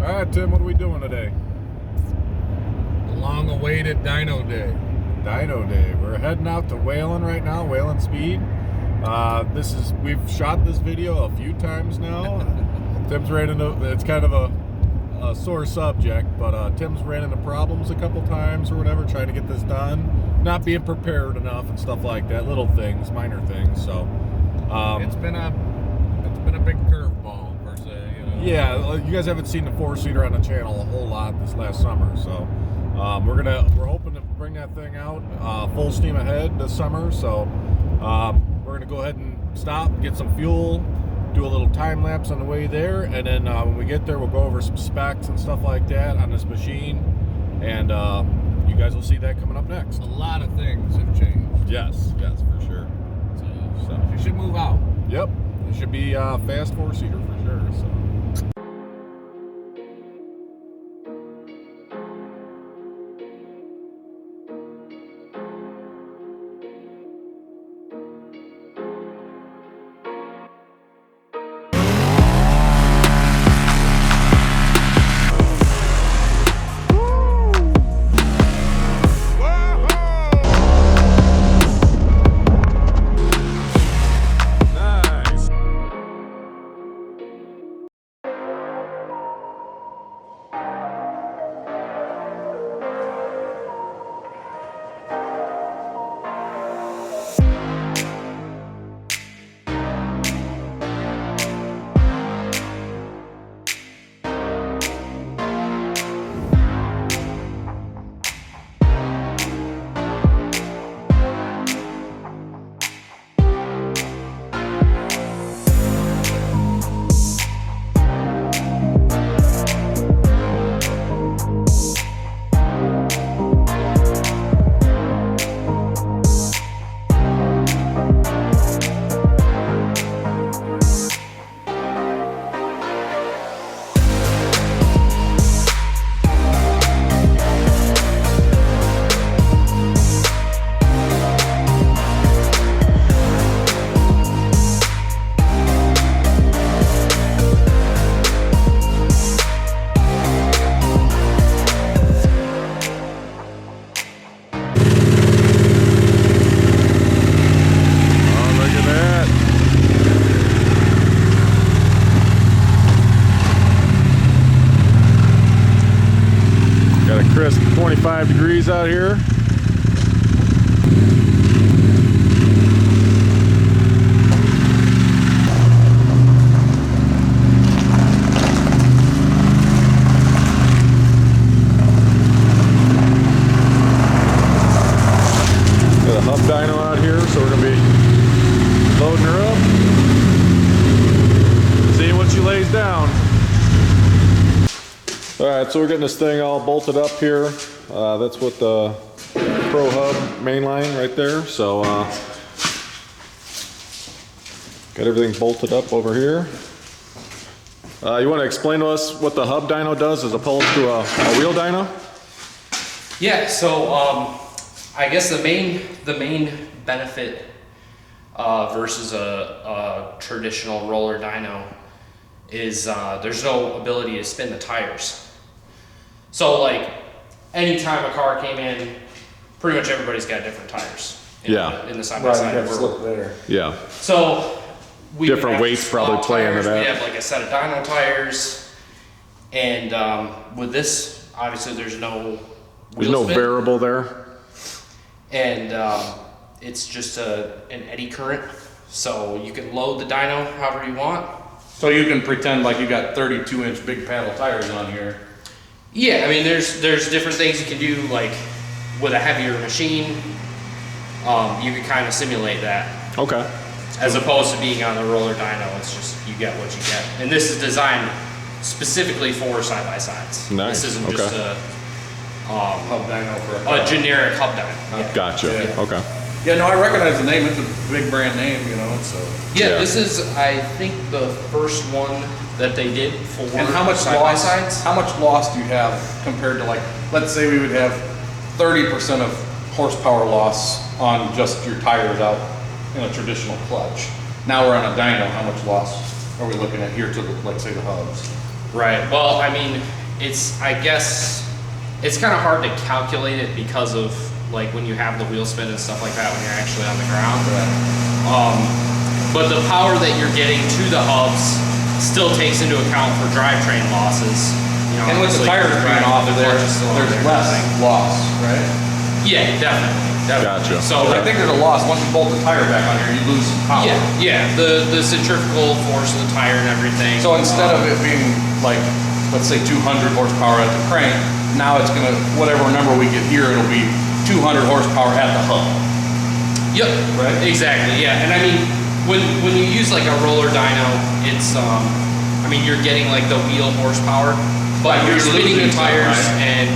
Alright, Tim, what are we doing today? Long-awaited dyno day. Dyno day. We're heading out to Whalen right now, Whalen Speed. We've shot this video a few times now. Tim's ran into, it's kind of a sore subject, but Tim's ran into problems a couple times or whatever, trying to get this done. Not being prepared enough and stuff like that. Little things, minor things, so. It's been a big curveball, per se, you know. Yeah, you guys haven't seen the four-seater on the channel a whole lot this last summer, so we're hoping to bring that thing out full steam ahead this summer. So we're gonna go ahead and stop, get some fuel, do a little time lapse on the way there, and then when we get there, we'll go over some specs and stuff like that on this machine, and you guys will see that coming up next. A lot of things have changed. Yes, for sure. So you should move out. Yep, it should be a fast four-seater for sure. So. Crisp 25 degrees out here. Got a hub dyno out here, so we're gonna be loading her up, seeing what she lays down. Alright, so we're getting this thing all bolted up here. That's what the Pro Hub main line right there. So, got everything bolted up over here. You want to explain to us what the hub dyno does as opposed to a wheel dyno? Yeah, so I guess the main benefit versus a traditional roller dyno is there's no ability to spin the tires. So like anytime a car came in, pretty much everybody's got different tires in the side-by-side world. There. Yeah. So we different weights probably play into that. We have like a set of dyno tires, and with this, obviously there's no variable there, and it's just an eddy current, so you can load the dyno however you want. So you can pretend like you got 32-inch big paddle tires on here. Yeah, I mean, there's different things you can do, like with a heavier machine. You can kind of simulate that. Okay. As opposed to being on the roller dyno, it's just you get what you get. And this is designed specifically for side-by-sides. Nice. This isn't just a Hub dyno for a generic hub dyno. Yeah. Gotcha. Yeah. Okay. Yeah, no, I recognize the name. It's a big brand name, you know. So Yeah, this is, I think, the first one that they did for and how much side-by-sides. How much loss do you have compared to, like, let's say we would have 30% of horsepower loss on just your tires out in a traditional clutch. Now we're on a dyno. How much loss are we looking at here to the, let's say, the hubs? Right. Well, I mean, I guess it's kind of hard to calculate it because of like when you have the wheel spin and stuff like that when you're actually on the ground. But the power that you're getting to the hubs still takes into account for drivetrain losses. You know, And with the tires being off of there, there's less loss, right? Yeah, definitely. Gotcha. So I think there's a loss once you bolt the tire back on here, you lose some power. yeah. The centrifugal force of the tire and everything. So instead of it being like, let's say 200 horsepower at the crank, now it's gonna, whatever number we get here, it'll be 200 horsepower at the hub. Yep. Right? Exactly. Yeah. And I mean, when you use like a roller dyno, it's I mean you're getting like the wheel horsepower, but Right, you're you're spinning losing the tires some, right? and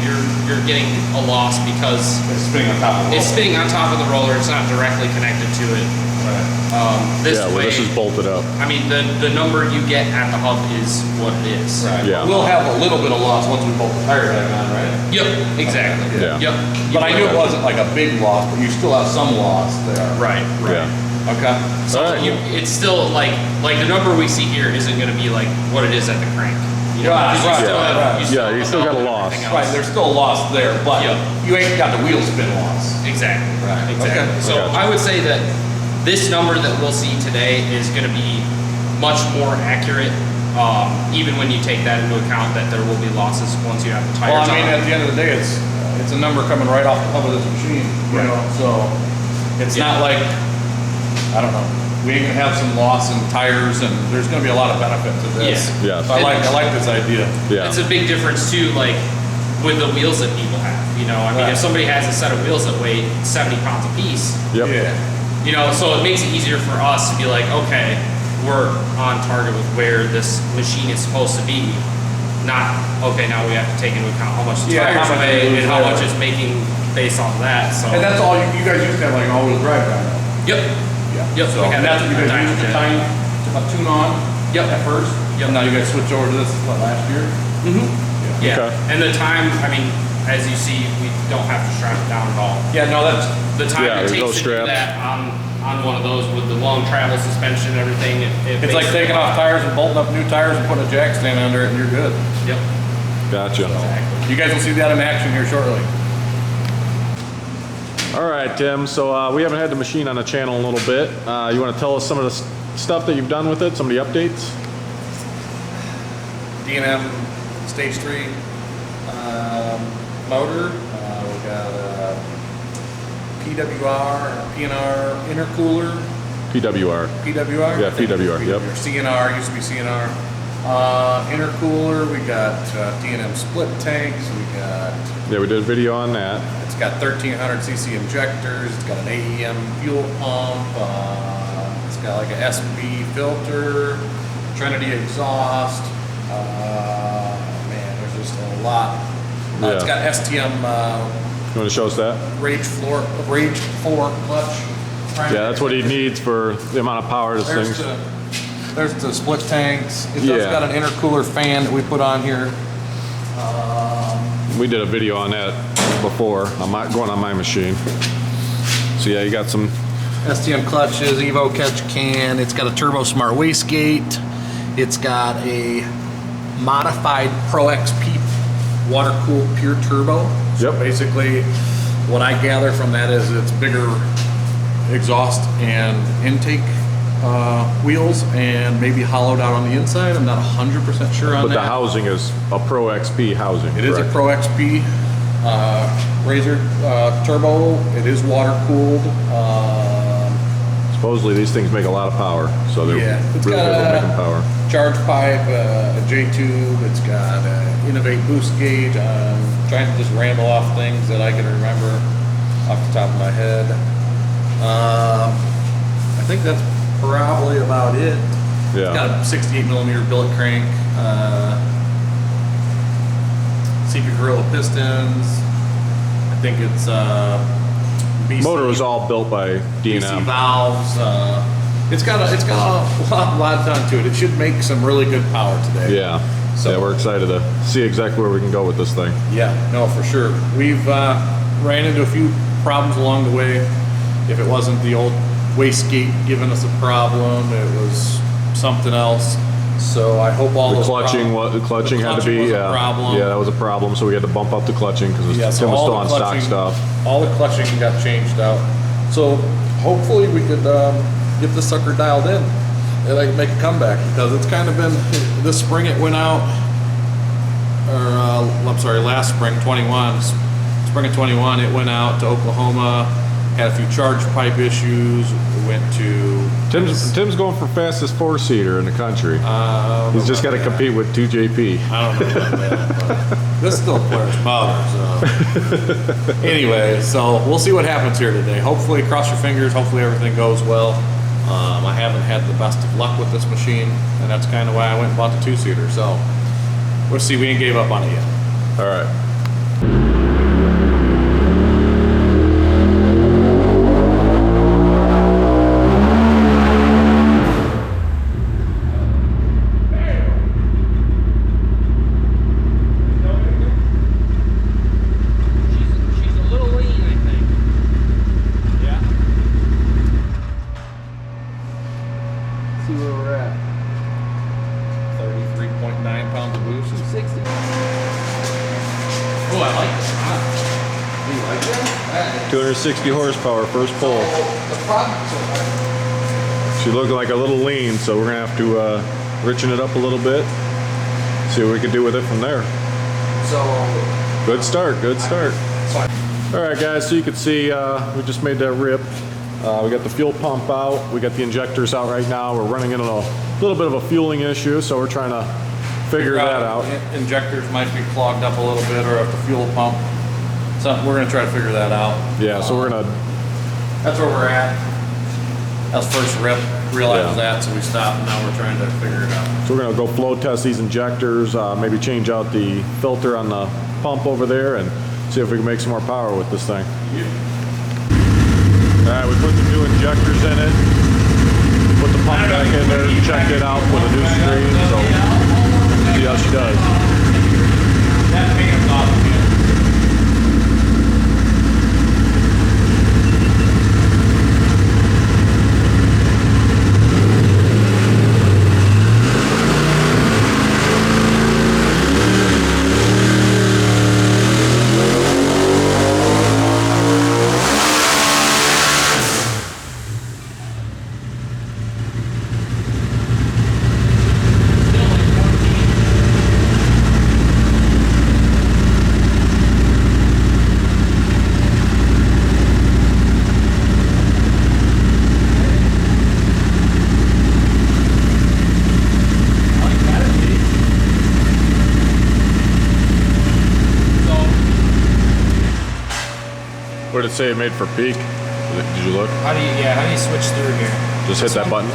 you're getting a loss because It's spinning on top of the it's roller. spinning on top of the roller. It's not directly connected to it. Right. This Yeah, well, way, this is bolted up. I mean the number you get at the hub is what it is. Right. Yeah. We'll have a little bit of loss once we bolt the tire back on, right? Yep. Exactly. Yeah. Yep. But I knew it wasn't like a big loss, but you still have some loss there. Right. Right. Yeah. Okay. So Alright. it's still like the number we see here isn't going to be like what it is at the crank. You know, Right, 'cause you right, still right, have, right. You still got a loss. everything else. Right, there's still a loss there, but Yep. you ain't got the wheel spin loss. Exactly. Right. Exactly. Okay. So Gotcha. I would say that this number that we'll see today is going to be much more accurate, even when you take that into account that there will be losses once you have the Well, tires I mean, on. at the end of the day, it's a number coming right off the hub of this machine, you Right. know, so it's Yeah. not like, I don't know, we ain't gonna have some loss in tires and there's gonna be a lot of benefit to this. Yeah. Yes. So I like this idea. Yeah. It's a big difference too, like with the wheels that people have. You know, I mean, Right. if somebody has a set of wheels that weigh 70 pounds apiece, Yep. Yeah. you know, so it makes it easier for us to be like, okay, we're on target with where this machine is supposed to be. Not, okay, now we have to take into account how much the Yeah, tires how much weigh you lose and how there. much it's making based off of that. So, And that's all, you guys used to have like an all-wheel drive dyno. yep, Yeah. Yep, So we had and that's that what you guys dyno used to jet. tune on Yep. at first? Yep. And now you guys switch over to this, what, last year? yeah. Okay. And the time, I mean, as you see, we don't have to strap it down at all. Yeah, no, that's, The time Yeah, it there's no takes to do straps. that on one of those with the long travel suspension and everything, it's makes like it taking a lot. off tires and bolting up new tires and putting a jack stand under it and you're good. Yep. Gotcha. You guys will see that in action here shortly. All right, Tim. So we haven't had the machine on the channel in a little bit. You want to tell us some of the stuff that you've done with it, some of the updates? D&M Stage 3 motor. We got PWR, PNR intercooler. PWR. PWR? Yeah, I think it's PWR, yep. CNR, used to be CNR. Intercooler, we got D&M split tanks, we got, Yeah, we did a video on that. it's got 1300cc injectors, it's got an AEM fuel pump, it's got like a SB filter, Trinity exhaust, man, there's just a lot. It's Yeah. got STM You want to show us that? Rage 4 clutch. Yeah, that's what he needs for the amount of power this There's thing's. there's the split tanks. It does Yeah. got an intercooler fan that we put on here. We did a video on that before, going on my machine. So yeah, you got some. STM clutches, Evo catch can. It's got a Turbo Smart wastegate. It's got a modified Pro XP water cooled pure turbo. So Yep. basically, what I gather from that is it's bigger exhaust and intake wheels, and maybe hollowed out on the inside. I'm not 100% sure on But that. the housing is a Pro XP housing. It is a correct? Pro XP RZR turbo. It is water cooled. Supposedly these things make a lot of power, so they're Yeah, it's really good got at a- making power. Charge pipe, a J-tube. It's got Innovate boost gauge. I'm trying to just ramble off things that I can remember off the top of my head. I think that's probably about it. It's Yeah. got a 68 millimeter billet crank. CP Gorilla pistons. I think it's BC. Motor was all built by DC D&M. valves. It's got a lot done to it. It should make some really good power today. Yeah. So- Yeah, we're excited to see exactly where we can go with this thing. Yeah, no, for sure. We've ran into a few problems along the way. If it wasn't the old wastegate giving us a problem, it was something else. So I hope all The those clutching, the clutching had to be, was a yeah, problem. yeah, that was a problem. So we had to bump up the clutching because Yeah, so Tim was all still the on stock clutching- stuff. All the clutching got changed out. So hopefully we could get this sucker dialed in and I can make a comeback, because it's kind of been, this spring it went out, or I'm sorry, last spring, 21, spring of 21, it went out to Oklahoma, had a few charge pipe issues, we went to... Tim's going for fastest 4-seater in the country. He's just got to compete with 2JP. I don't know about that, but this still clears motors. Anyway, so we'll see what happens here today. Hopefully, cross your fingers, hopefully everything goes well. I haven't had the best of luck with this machine, and that's kind of why I went and bought the 2-seater. So we'll see, we ain't gave up on it yet. All right. She's a little lean, I think. Yeah. See where we're at. 33.9 pounds of boost. 60. Oh, I like this. Do you like that? 260 horsepower, first pull. The problem, She's looking like a little lean, so we're gonna have to richen it up a little bit. See what we can do with it from there. Good start, good start. All right, guys, so you can see we just made that rip. We got the fuel pump out. We got the injectors out right now. We're running into a little bit of a fueling issue, so we're trying to figure that out. Injectors might be clogged up a little bit, or if the fuel pump. So we're gonna try to figure that out. Yeah, so we're gonna. That's where we're at. That was first rip. Realized Yeah. that, so we stopped. And now we're trying to figure it out. So we're gonna go flow test these injectors, maybe change out the filter on the pump over there, and see if we can make some more power with this thing. All right, we put the new injectors in it. Put the pump back in there, checked it out with a new screen, so see how she does. That ping's off again. What did it say it made for peak? Did you look? How do you switch through here? Just hit that button.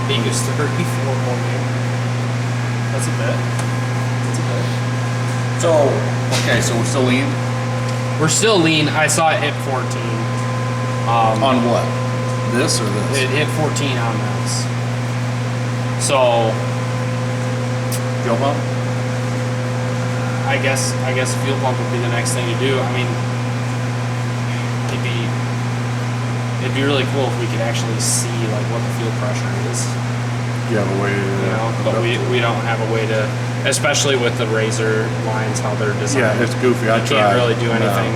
Being used to 34 more game. That's a bit. So, okay, so we're still lean? We're still lean. I saw it hit 14. On what? This or this? It hit 14 on this. So Fuel pump? I guess fuel pump would be the next thing to do. I mean, it'd be really cool if we could actually see like what the fuel pressure is. You have a way to, You know, but we don't have a way to, especially with the RZR lines, how they're designed. Yeah, it's goofy. I You tried. can't really do anything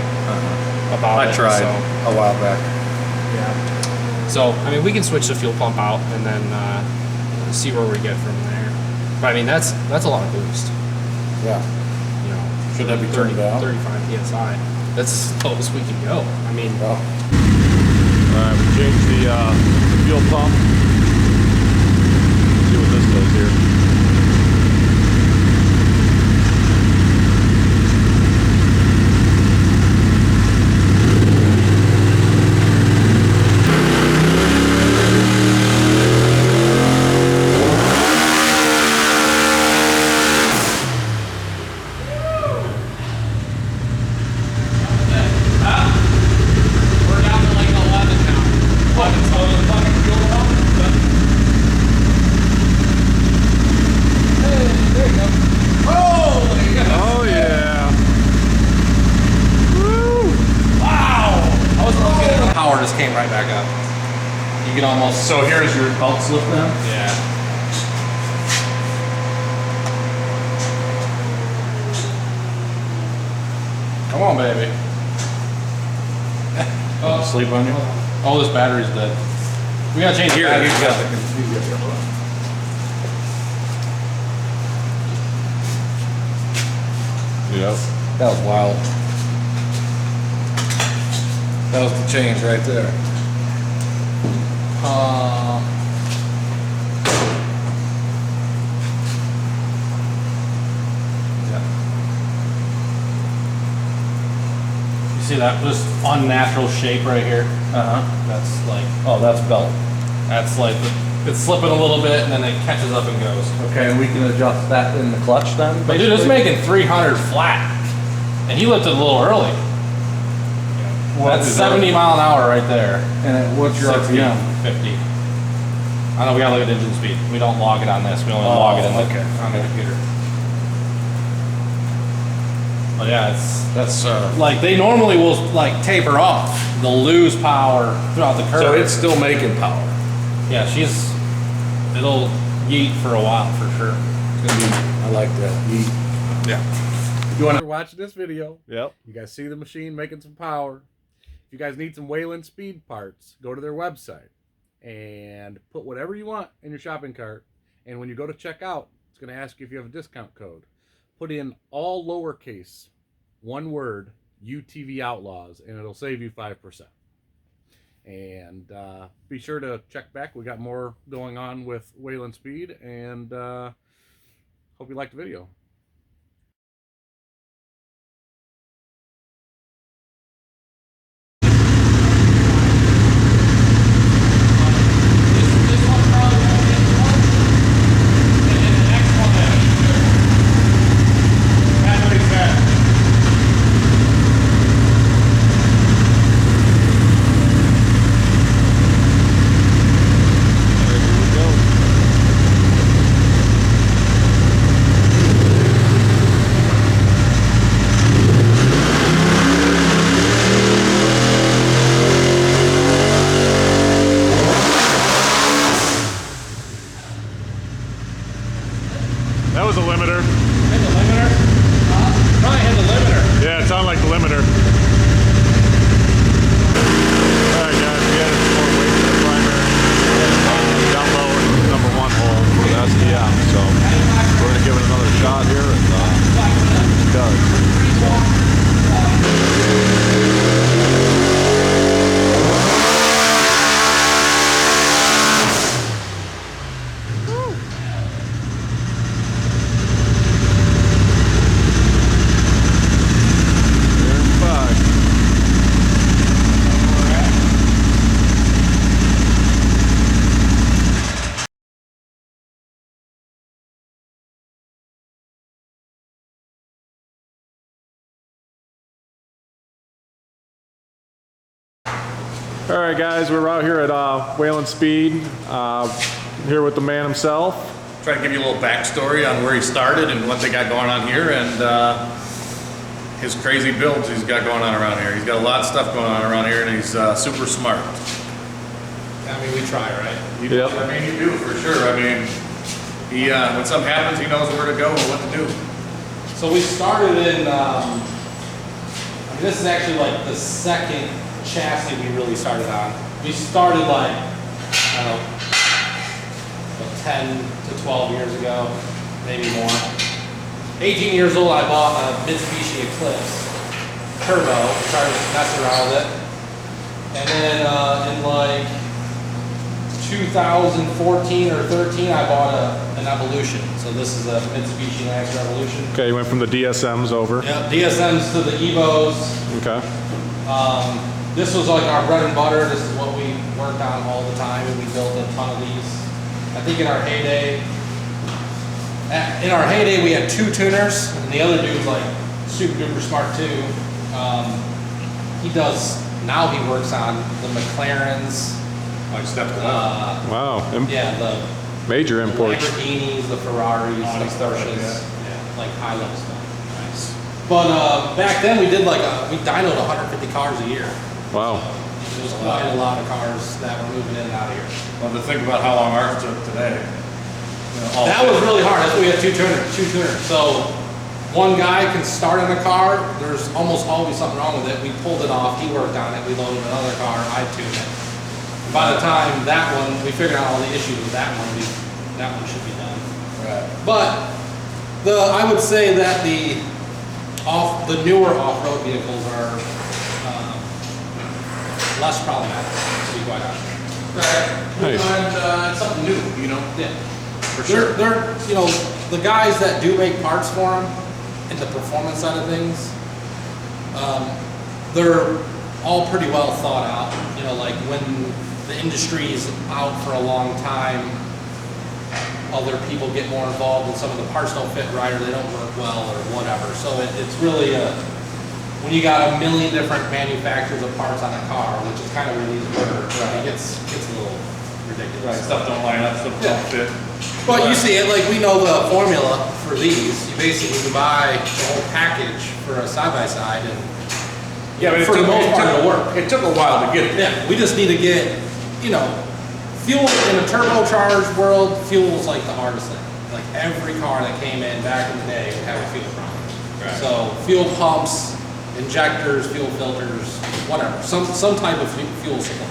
about it. I tried So, a while back. yeah. So I mean, we can switch the fuel pump out and then see where we get from there. But I mean, that's a lot of boost. Yeah. You know, Should that be turned down? 35 psi. That's as low as we can go. I mean, Well, All right, we changed the fuel pump. See what this does here. we're down to like 11 now. fucking fuel pump? can almost. So here's your belt slip then. Yeah. Come on, baby. Sleep on you? Oh, this battery's dead. We gotta change Here, the battery. he's got the. Yep. That was wild. That was the change right there. Yeah. You see that this unnatural shape right here? That's like, oh, that's belt. That's like it's slipping a little bit and then it catches up and goes. Okay, and we can adjust that in the clutch then? But dude, it's making 300 flat, and he lifted a little early. That's 70 mile an hour right there. And what's your 60, RPM? 50. I know we gotta look at engine speed. We don't log it on this. We only log it in on the computer. But yeah, that's like they normally will like taper off. They'll lose power throughout the curve. So it's still making power. Yeah, it'll yeet for a while for sure. It's gonna be, I like that. Yeet. Yeah. You want to watch this video? Yep. You guys see the machine making some power. If you guys need some Whalen Speed parts, go to their website and put whatever you want in your shopping cart. And when you go to check out, it's going to ask you if you have a discount code. Put in all lowercase, one word, UTV Outlaws, and it'll save you 5%. And be sure to check back. We got more going on with Whalen Speed, and hope you liked the video. That was a limiter. Hit the limiter? Probably hit the limiter. Yeah, it sounded like the limiter. Alright guys, we added some more weight to the primary. Down low in the number 1 hole for the SDM. So we're going to give it another shot here and it does. All right, guys, we're out here at Whalen Speed, here with the man himself. Try to give you a little backstory on where he started and what they got going on here and his crazy builds he's got going on around here. He's got a lot of stuff going on around here and he's super smart. I mean, we try, right? Yep. I mean, you do for sure. I mean, he when something happens, he knows where to go and what to do. So we started in, I mean, this is actually like the second chassis we really started on. We started like, I don't know, 10 to 12 years ago, maybe more. 18 years old, I bought a Mitsubishi Eclipse Turbo, started messing around with it. And then in like 2014 or 13, I bought an Evolution. So this is a Mitsubishi Lancer Evolution. Okay, you went from the DSMs over. Yeah, DSMs to the Evos. Okay. This was like our bread and butter. This is what we worked on all the time, and we built a ton of these. I think in our heyday, we had 2 tuners, and the other dude's like super duper smart too. Now he works on the McLarens. Like step to that. Wow. Yeah, the Major imports. Lamborghinis, the Ferraris, the Porsches, like high level stuff. Nice. But back then we did we dynoed 150 cars a year. Wow. It was quite a lot of cars that were moving in and out of here. Well, to think about how long ours took today. You know, all That was really hard. That's why we had two tuners. So one guy can start in a car. There's almost always something wrong with it. We pulled it off. He worked on it. We loaded another car. I tuned it. By the time that one, we figured out all the issues with that one. That one should be done. Right. But I would say that the newer off-road vehicles are less problematic, to be quite honest. Nice. And it's something new, you know. Yeah. For sure. They're, you know, the guys that do make parts for them and the performance side of things, they're all pretty well thought out. You know, like when the industry is out for a long time, other people get more involved and some of the parts don't fit right or they don't work well or whatever. So it's really when you got a million different manufacturers of parts on a car, which is kind of where these work, it gets a little ridiculous. Right, stuff don't line up, stuff don't fit. But you see it, like we know the formula for these. You basically can buy the whole package for a side-by-side and Yeah, but for the most part it'll work. It took a while to get there. Yeah, we just need to get, you know, fuel in a turbocharged world, fuel is like the hardest thing. Like every car that came in back in the day would have a fuel problem. Right. So fuel pumps, injectors, fuel filters, whatever, some type of fuel supply.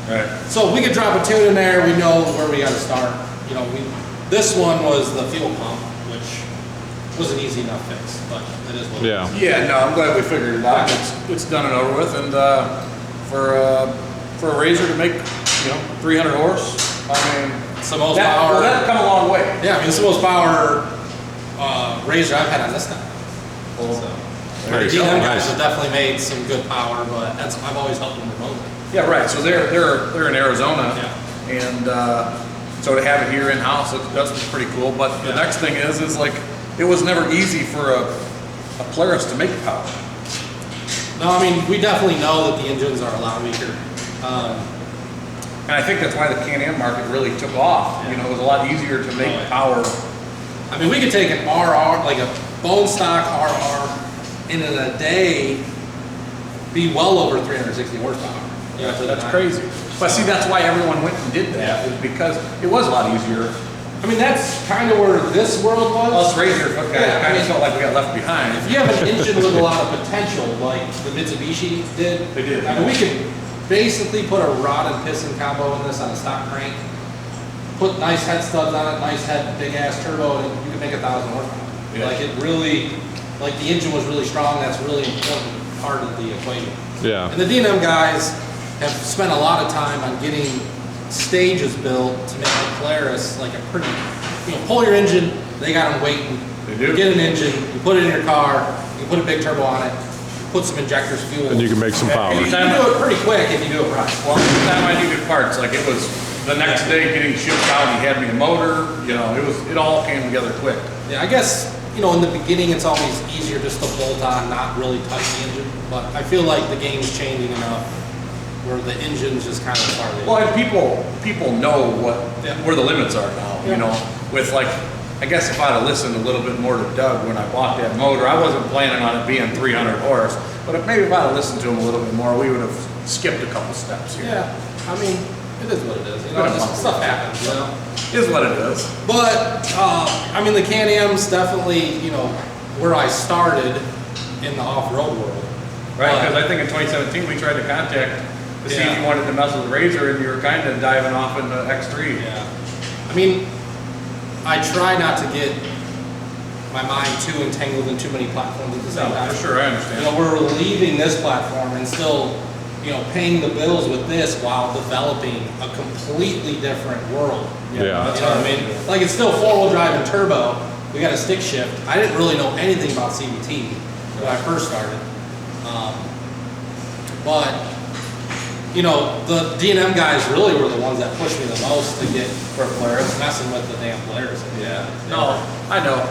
Right. So if we could drop a tune in there, we know where we got to start. You know, this one was the fuel pump, which was an easy enough fix, but it is what it Yeah. is. Yeah, no, I'm glad we figured it out. It's done and over with, and for a RZR to make 300 horse, I mean, It's the most power. Well, that's come a long way. Yeah, I mean, it's the most power RZR I've had on this thing. So, Nice. the DN guys Nice. have definitely made some good power, but I've always helped them remotely. Yeah, right. So they're in Arizona, Yeah. and so to have it here in house, that's pretty cool. But the next thing is like it was never easy for a Polaris to make power. No, I mean, we definitely know that the engines are a lot weaker. And I think that's why the Can-Am market really took off. You know, it was a lot easier to make power. I mean, we could take an RR, like a bone stock RR, and in a day be well over 360 horsepower. Yeah, that's crazy. But see, that's why everyone went and did that, is because it was a lot easier. I mean, that's kind of where this world was. Us RZR guys Yeah, I kind of mean, felt like we got left behind. if you have an engine with a lot of potential, like the Mitsubishi did, They did. I mean, we could basically put a rod and piston combo in this on a stock crank, put nice head studs on it, nice head, big ass turbo, and you could make 1,000 horsepower. Yeah. Like it really, like the engine was really strong. That's a really important part of the equation. Yeah. And the D&M guys have spent a lot of time on getting stages built to make the Polaris like a pretty, pull your engine, they got them waiting. They do. You get an engine, you put it in your car, you put a big turbo on it, put some injectors, fuel. And you can make some power. You can do it pretty quick if you do it right. Well, the time I needed parts, like it was the next day getting shipped out, he had me a motor, it all came together quick. Yeah, I guess, in the beginning it's always easier just to bolt on, not really touch the engine. But I feel like the game's changing enough where the engine's just kind of part of it. Well, and people know where the limits are now, Yeah. with like, I guess if I'd have listened a little bit more to Doug when I bought that motor, I wasn't planning on it being 300 horse, but if I'd have listened to him a little bit more, we would have skipped a couple steps here. Yeah, I mean, it is what it is. Just stuff happens, Is what it is. But, I mean, the Can-Am's definitely, where I started in the off-road world. Right, But- because I think in 2017 we tried to contact to see Yeah. if you wanted to mess with the RZR, and you were kind of diving off into X3. Yeah. I mean, I try not to get my mind too entangled in too many platforms at the same time. For sure, I understand. We're leaving this platform and still, paying the bills with this while developing a completely different world. Yeah. You know what I mean? Like it's still four-wheel drive and turbo. We got a stick shift. I didn't really know anything about CVT when I first started. But the D&M guys really were the ones that pushed me the most to get for Polaris, messing with the damn Polaris. Yeah. No, I know.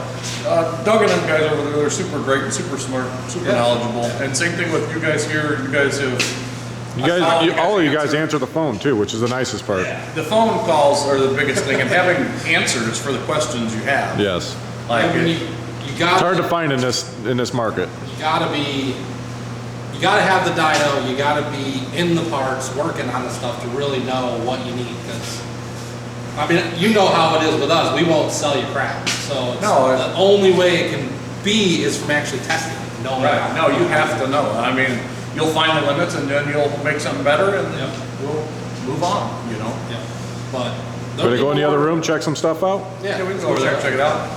Doug and them guys over there, they're super great and super smart, super knowledgeable. And same thing with you guys here. You guys have. All of you guys answer the phone too, which is the nicest part. The phone calls are the biggest thing, and having answers for the questions you have. Yes. Like I mean, you got. It's hard to find in this market. You gotta be. You gotta have the dyno, you gotta be in the parts, working on the stuff to really know what you need, because, I mean, you know how it is with us, we won't sell you crap, so it's, the only way it can be is from actually testing it, knowing Right, no, you have to know. I mean, you'll find the limits and then you'll make something better and we'll move on, you know? Yeah, but. Gonna go in the other room, check some stuff out? Yeah, we can go over there and check it out.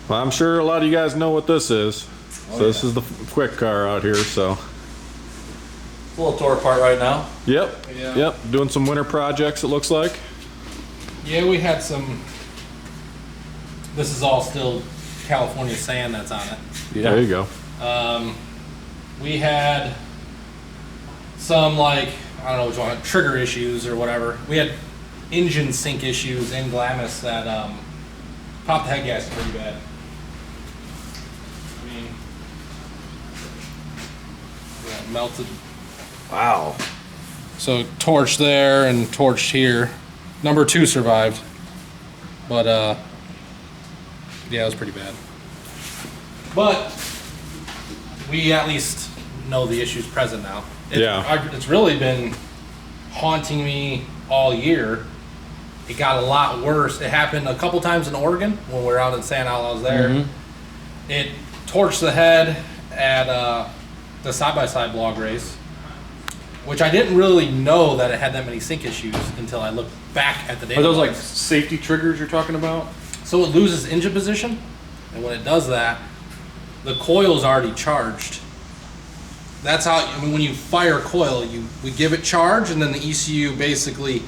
Well, I'm sure a lot of you guys know what this is. So this is the quick car out here, so. It's a little tore apart right now. Yep, Yeah. yep, doing some winter projects it looks like. Yeah, we had some, this is all still California sand that's on it. Yeah. There you go. We had some, like, I don't know which one, trigger issues or whatever. We had engine sink issues in Glamis that popped the head gasket pretty bad. I mean, yeah, melted. Wow. So torched there and torched here. Number 2 survived, but yeah, it was pretty bad. But we at least know the issue's present now. It's really been haunting me all year. It got a lot worse. It happened a couple times in Oregon when we were out in San Outlaws there. It torched the head at the side-by-side blog race, which I didn't really know that it had that many sink issues until I looked back at the data. Are those like logs. safety triggers you're talking about? So it loses engine position, and when it does that, the coil's already charged. That's how, I mean, when you fire a coil, we give it charge, and then the ECU basically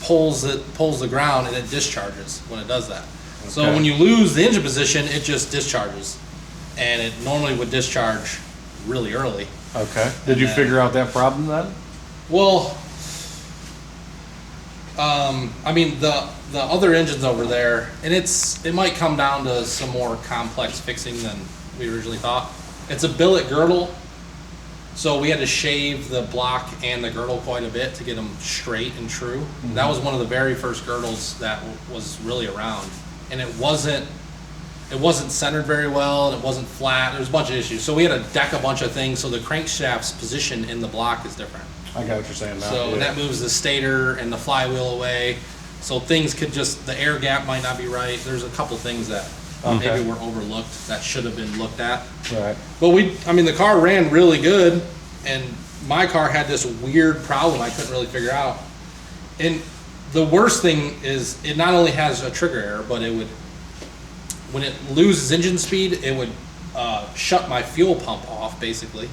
pulls the ground, and it discharges when it does that. Okay. So when you lose the engine position, it just discharges, and it normally would discharge really early. Okay. Did you figure out that problem then? Well, I mean, the other engines over there, and it might come down to some more complex fixing than we originally thought. It's a billet girdle, so we had to shave the block and the girdle quite a bit to get them straight and true. Mm-hmm. That was one of the very first girdles that was really around, and it wasn't centered very well, and it wasn't flat. There was a bunch of issues, so we had to deck a bunch of things. So the crankshaft's position in the block is different. I got what you're saying now. So that moves the stator and the flywheel away. So things could the air gap might not be right. There's a couple things that maybe were overlooked that should have been looked at. Right. But the car ran really good, and my car had this weird problem I couldn't really figure out. And the worst thing is it not only has a trigger error, but when it loses engine speed, it would shut my fuel pump off, basically.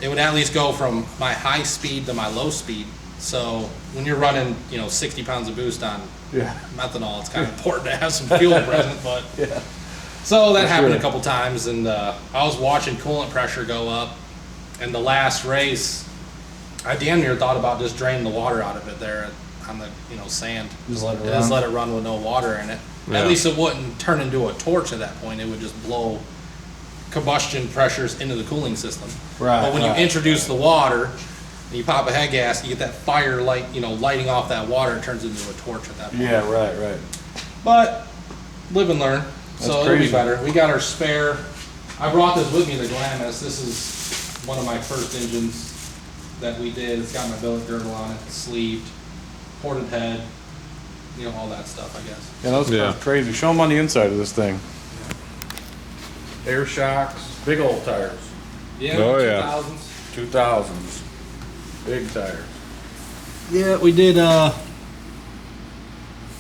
It would at least go from my high speed to my low speed. So when you're running, 60 pounds of boost on methanol, it's kind of important to have some fuel present. But so that happened a couple times, and I was watching coolant pressure go up. And the last race, I damn near thought about just draining the water out of it there on the sand. Just let it run. Just let it run with no water in it. Yeah. At least it wouldn't turn into a torch at that point. It would just blow combustion pressures into the cooling system. Right. But when you introduce the water and you pop a head gas, you get that fire light, lighting off that water. It turns into a torch at that point. Yeah, right. But live and learn. So it'll be better. We got our spare. I brought this with me to Glamis. This is one of my first engines that we did. It's got my billet girdle on it, sleeved, ported head, all that stuff, I guess. Yeah, those cars are crazy. Show them on the inside of this thing. Air shocks, big old tires. Yeah, Oh, 2000s. 2000s. Big tires. Yeah, we did, I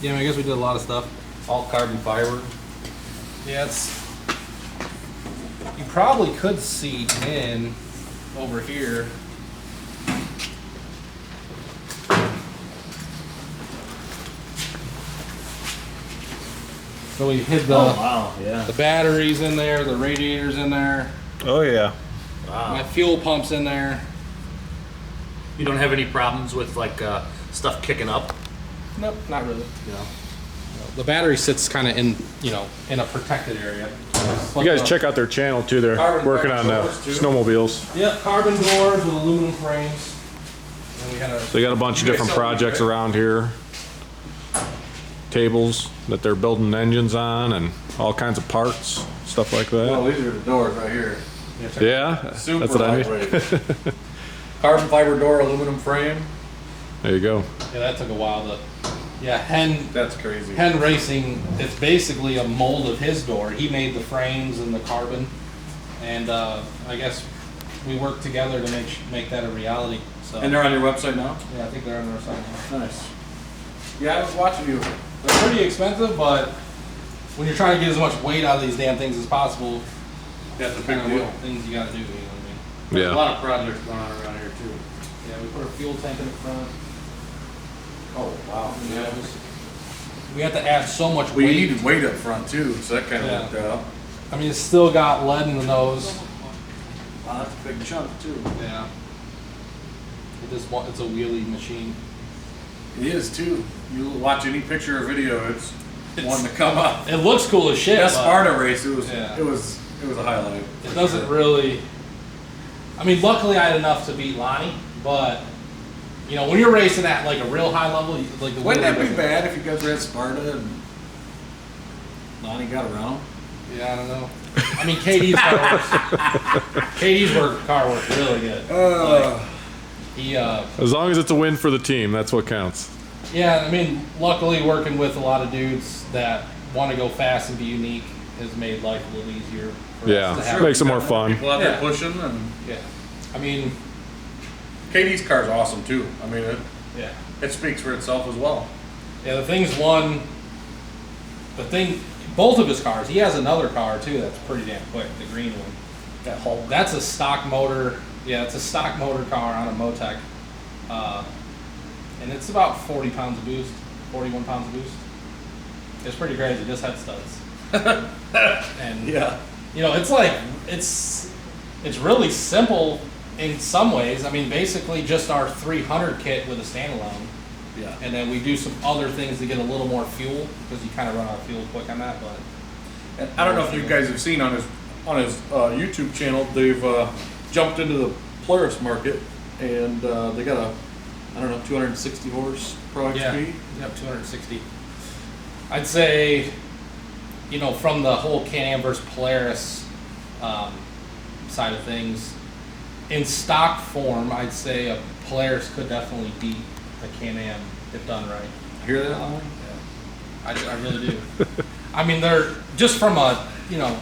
guess we did a lot of stuff. All carbon fiber. Yeah, you probably could see in over here. So we hid the batteries in there, the radiators in there, Oh yeah. my fuel pumps in there. You don't have any problems with stuff kicking up? Nope, not really. The battery sits kind of in, in a protected area. You guys check out their channel too. They're working on snowmobiles. Yep, carbon doors with aluminum frames. And we had They got a bunch of different projects around here. Tables that they're building engines on and all kinds of parts, stuff like that. Well, these are the doors right here. Yeah, Super that's what I mean. lightweight. Carbon fiber door, aluminum frame. There you go. Yeah, that took a while to. Yeah, Hen That's crazy. Racing. It's basically a mold of his door. He made the frames and the carbon, and I guess we worked together to make that a reality. So. And they're on your website now? Yeah, I think they're on our site now. Nice. Yeah, I was watching you. They're pretty expensive, but when you're trying to get as much weight out of these damn things as possible, That's a big kind of deal. what things you got to do. You know what I mean? There's Yeah. a lot of projects going on around here too. Yeah, we put a fuel tank in the front. Oh, wow. Yeah, we have to add so much We weight. needed weight up front too, so that kind of Yeah. worked out. I mean, it's still got lead in the nose. Wow, that's a big chunk too. Yeah. It's a wheelie machine. It is too. You watch any picture or video, it's one to come up. It looks cool as shit. That but Sparta race, it was Yeah. it was a highlight. It doesn't really. I mean, luckily I had enough to beat Lonnie, but you know, when you're racing at like a real high level, like the Wouldn't wheelie that be doesn't- bad if you guys were at Sparta and Lonnie got around? Yeah, I don't know. I mean, KD's car works. KD's car works really good. Like, he, As long as it's a win for the team, that's what counts. yeah, I mean, luckily working with a lot of dudes that want to go fast and be unique has made life a little easier. For us to Yeah, have. makes it more fun. People out there Yeah. pushing, and Yeah, I mean, KD's car's awesome too. I mean, yeah, it speaks for itself as well. yeah. Both of his cars. He has another car too that's pretty damn quick. The green one. That Hulk. That's a stock motor. Yeah, it's a stock motor car on a Motec, and it's about 40 pounds of boost, 41 pounds of boost. It's pretty crazy. Just head studs. And Yeah. you know, it's like it's really simple in some ways. I mean, basically just our 300 kit with a standalone, Yeah. and then we do some other things to get a little more fuel because you kind of run out of fuel quick on that. But And I don't know if you guys have seen on his YouTube channel, they've jumped into the Polaris market, and they got a 260 horse Pro XP. yeah, yep, 260. I'd say, you know, from the whole Can-Am versus Polaris side of things, in stock form, I'd say a Polaris could definitely beat a Can-Am if done right. Hear that? I really do. I mean, they're just from a, you know,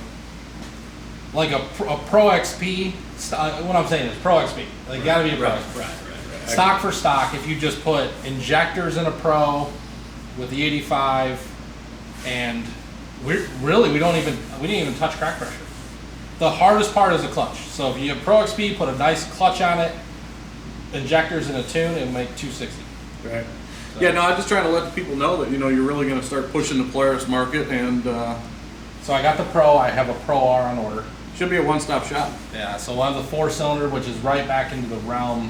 like a Pro XP. What I'm saying is Pro XP. They got to be a Pro XP. Right. Stock for stock, if you just put injectors in a Pro with the 85, and we didn't even touch crack pressure. The hardest part is the clutch. So if you have Pro XP, put a nice clutch on it, injectors in a tune, it'll make 260. Right. Yeah, no, I'm just trying to let the people know that, you know, you're really going to start pushing the Polaris market, and So I got the Pro. I have a Pro R on order. should be a one-stop shop Yeah, so we'll have the 4-cylinder, which is right back into the realm.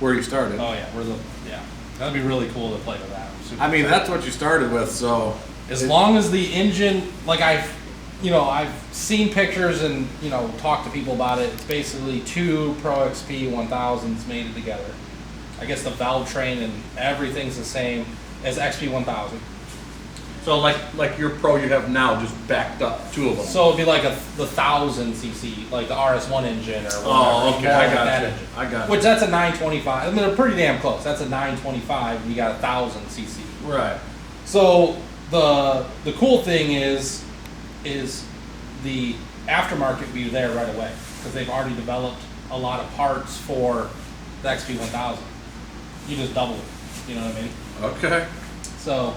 where you started. Oh yeah, that'd be really cool to play with that. I'm super I mean, excited. that's what you started with, so As long as the engine, like I've seen pictures and, you know, talked to people about it. It's basically two Pro XP 1000s mated together. I guess the valve train and everything's the same as XP 1000. So like your Pro you have now, just backed up, two of them. So it'd be like the 1000 cc, like the RS1 engine or whatever. Oh, okay, More I like got that you. engine. I got you. Which that's a 925. I mean, they're pretty damn close. That's a 925 and you got 1000 cc. Right. So the cool thing is the aftermarket will be there right away because they've already developed a lot of parts for the XP 1000. You just double it. You know what I mean? Okay. So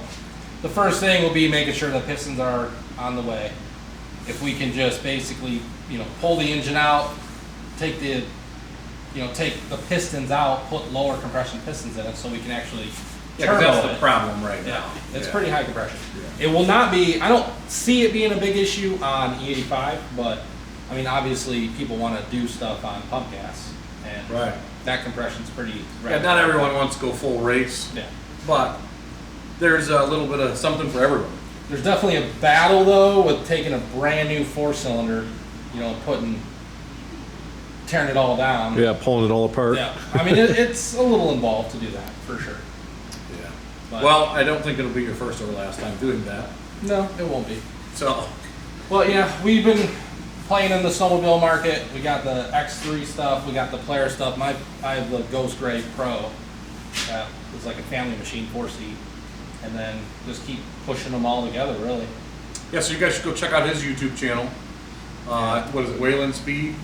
the first thing will be making sure the pistons are on the way. If we can just basically, you know, pull the engine out, take the pistons out, put lower compression pistons in it, so we can actually Yeah, 'cause turbo that's the it. problem right Yeah, now. it's Yeah. pretty high compression. It will not be, I don't see it being a big issue on E85, but I mean, obviously people want to do stuff on pump gas, and Right. that compression's pretty Yeah, not everyone wants to go full race, Yeah. but there's a little bit of something for everyone. There's definitely a battle though with taking a brand new 4-cylinder, you know, tearing it all down. Yeah, pulling it all apart. Yeah. I mean, it's a little involved to do that for sure. Yeah. But Well, I don't think it'll be your first or last time doing that. no, it won't be. So, Well, yeah, we've been playing in the snowmobile market. We got the X3 stuff. We got the Polaris stuff. I have the Ghost Gray Pro. It's like a family machine, 4-seat. And then just keep pushing them all together, really. Yeah, so you guys should go check out his YouTube channel. What is it, Whalen Speed?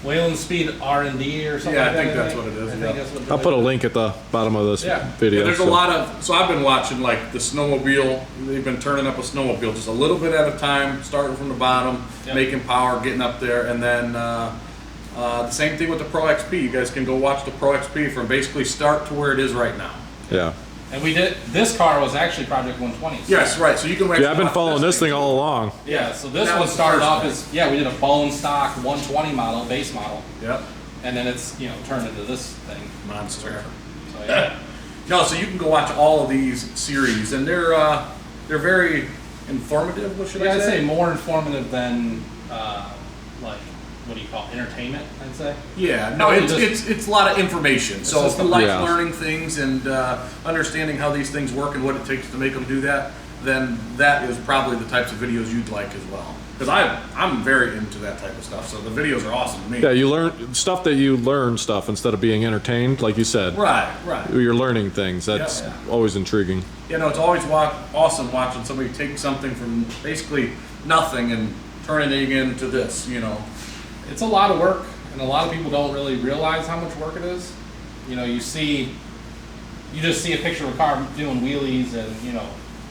Whalen Speed R&D or something Yeah, like that. I think that's what it is, I yeah. think that's what I'll put a link at the bottom of this video. Yeah, there's so. a lot of, so I've been watching like the snowmobile, they've been turning up a snowmobile just a little bit at a time, starting from the bottom, Yep. making power, getting up there, and then the same thing with the Pro XP. You guys can go watch the Pro XP from basically start to where it is right now. Yeah. And we did, this car was actually Project 120. So Yes, right, so you can actually Yeah, I've been watch following this thing too. all along. Yeah, so this That one was the started first off thing. as, yeah, we did a bone stock 120 model, base model. Yep, And then it's, you know, turned into this thing. monster. So, yeah. No, so you can go watch all of these series, and they're very informative. What should Yeah, I I'd say? say more informative than, like, what do you call it, entertainment, I'd say. Yeah, no, Probably it's a lot of information. So if just you a- like Yeah. learning things and understanding how these things work and what it takes to make them do that, then that is probably the types of videos you'd like as well. Because I'm very into that type of stuff. So the videos are awesome to me. Yeah, you learn stuff that you learn stuff instead of being entertained, like you said. Right, right. You're learning things. That's Yeah. always intriguing. You know, it's always awesome watching somebody take something from basically nothing and turning it into this, you know. It's a lot of work, and a lot of people don't really realize how much work it is. You know, you just see a picture of a car doing wheelies and, you know,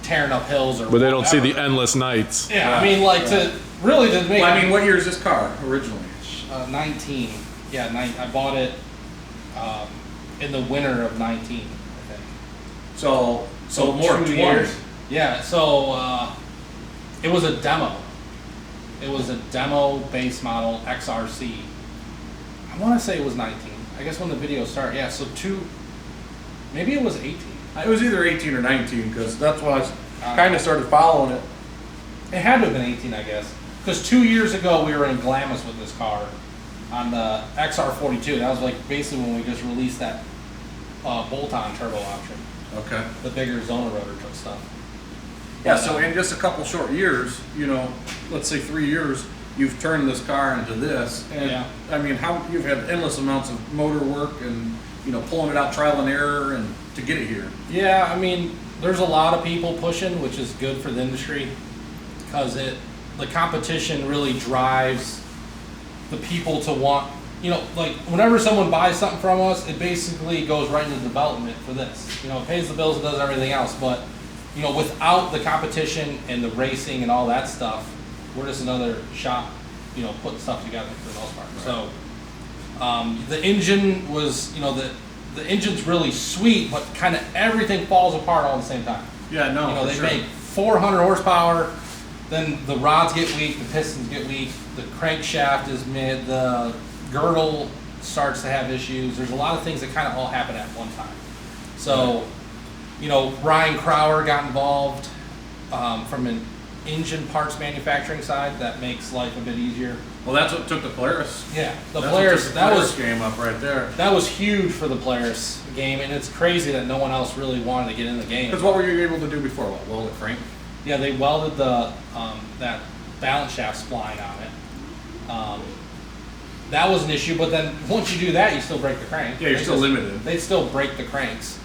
tearing up hills or But they don't see the whatever. endless nights. Yeah, I mean, like, to make Well, I mean, what year is this car originally? 19. Yeah, I bought it in the winter of 19, I think. So more 2 20. years. Yeah, so it was a demo. It was a demo base model XRC. I want to say it was 19. I guess when the video started, yeah, so maybe it was 18. It was either 18 or 19 because that's why I kind of started following it. It had to have been 18, I guess. Because 2 years ago, we were in Glamis with this car on the XR42. That was like basically when we just released that bolt-on turbo option, Okay. the bigger Zona rotor stuff. Yeah, so in just a couple short years, you know, let's say 3 years, you've turned this car into this. And Yeah. I mean, you've had endless amounts of motor work and, you know, pulling it out trial and error and to get it here. Yeah, I mean, there's a lot of people pushing, which is good for the industry because the competition really drives the people to want, you know, like whenever someone buys something from us, it basically goes right into development for this. You know, it pays the bills, it does everything else, but you know, without the competition and the racing and all that stuff, we're just another shop, you know, putting stuff together for the most part. Right. So the engine was, you know, the engine's really sweet, but kind of everything falls apart all at the same time. Yeah, no, You know, for they sure. make 400 horsepower, then the rods get weak, the pistons get weak, the crankshaft is mid, the girdle starts to have issues. There's a lot of things that kind of all happen at one time. So, you know, Ryan Crowder got involved from an engine parts manufacturing side that makes life a bit easier. Well, that's what took the Polaris. Yeah, the That's Polaris, what took the that Polaris was game up right there. that was huge for the Polaris game, and it's crazy that no one else really wanted to get in the game. Because what were you able to do before? What, weld it frame? Yeah, they welded the that balance shaft spline on it. That was an issue, but then once you do that, you still break the crank. Yeah, you're They still limited. They still break the cranks.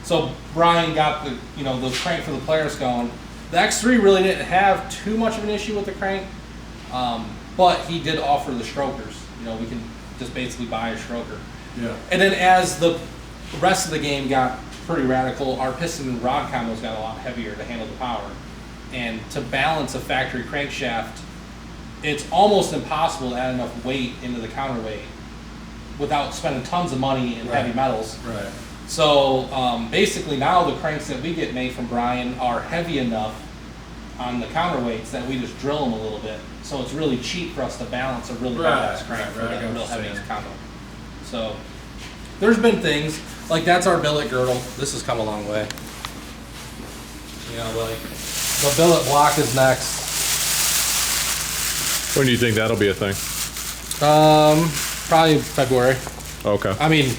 So Brian got the crank for the Polaris going. The X3 really didn't have too much of an issue with the crank, but he did offer the strokers. You know, we can just basically buy a stroker. Yeah. And then as the rest of the game got pretty radical, our piston and rod combos got a lot heavier to handle the power. And to balance a factory crankshaft, it's almost impossible to add enough weight into the counterweight without spending tons of money in heavy metals. Right. So basically now the cranks that we get made from Brian are heavy enough on the counterweights that we just drill them a little bit. So it's really cheap for us to balance a really badass crank for right, like a real I heavy understand. counter. So there's been things, like that's our billet girdle. This has come a long way. You know, like the billet block is next. When do you think that'll be a thing? Probably February. Okay. I mean,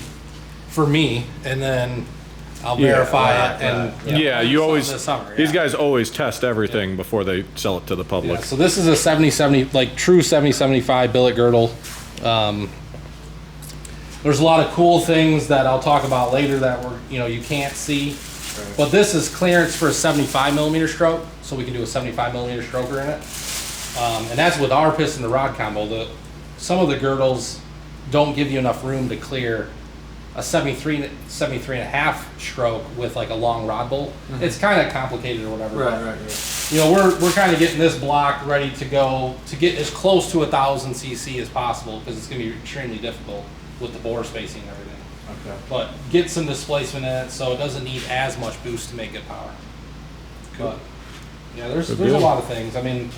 for me, and then I'll Yeah, verify it. And Yeah, you always, this summer, these yeah. guys always test everything before they sell it to the public. Yeah, so this is a 70-70, like true 70-75 billet girdle. There's a lot of cool things that I'll talk about later that you can't see. But this is clearance for a 75 millimeter stroke, so we can do a 75 millimeter stroker in it. And that's with our piston to rod combo. Some of the girdles don't give you enough room to clear a 73 and a half stroke with like a long rod bolt. It's kind of complicated or whatever. Right. You know, we're kind of getting this block ready to go to get as close to 1,000 cc as possible, because it's going to be extremely difficult with the bore spacing and everything. Okay. But get some displacement in it so it doesn't need as much boost to make good power. But yeah, there's a deal. lot of things. I mean,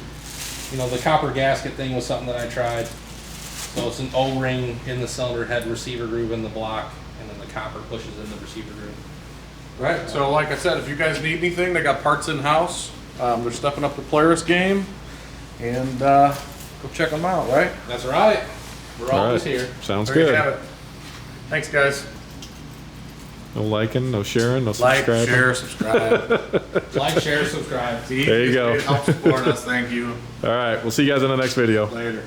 you know, the copper gasket thing was something that I tried. So it's an O-ring in the cylinder head, receiver groove in the block, and then the copper pushes in the receiver groove. Right. So like I said, if you guys need anything, they got parts in house. They're stepping up the Polaris game, and go check them out. Right. That's right. We're All always right. here. Sounds There you good. have it. Thanks, guys. No liking, no sharing, no Like, subscribing. share, subscribe. Like, share, subscribe. See, There you go. Help support us. Thank you. All right, we'll see you guys in the next video. Later.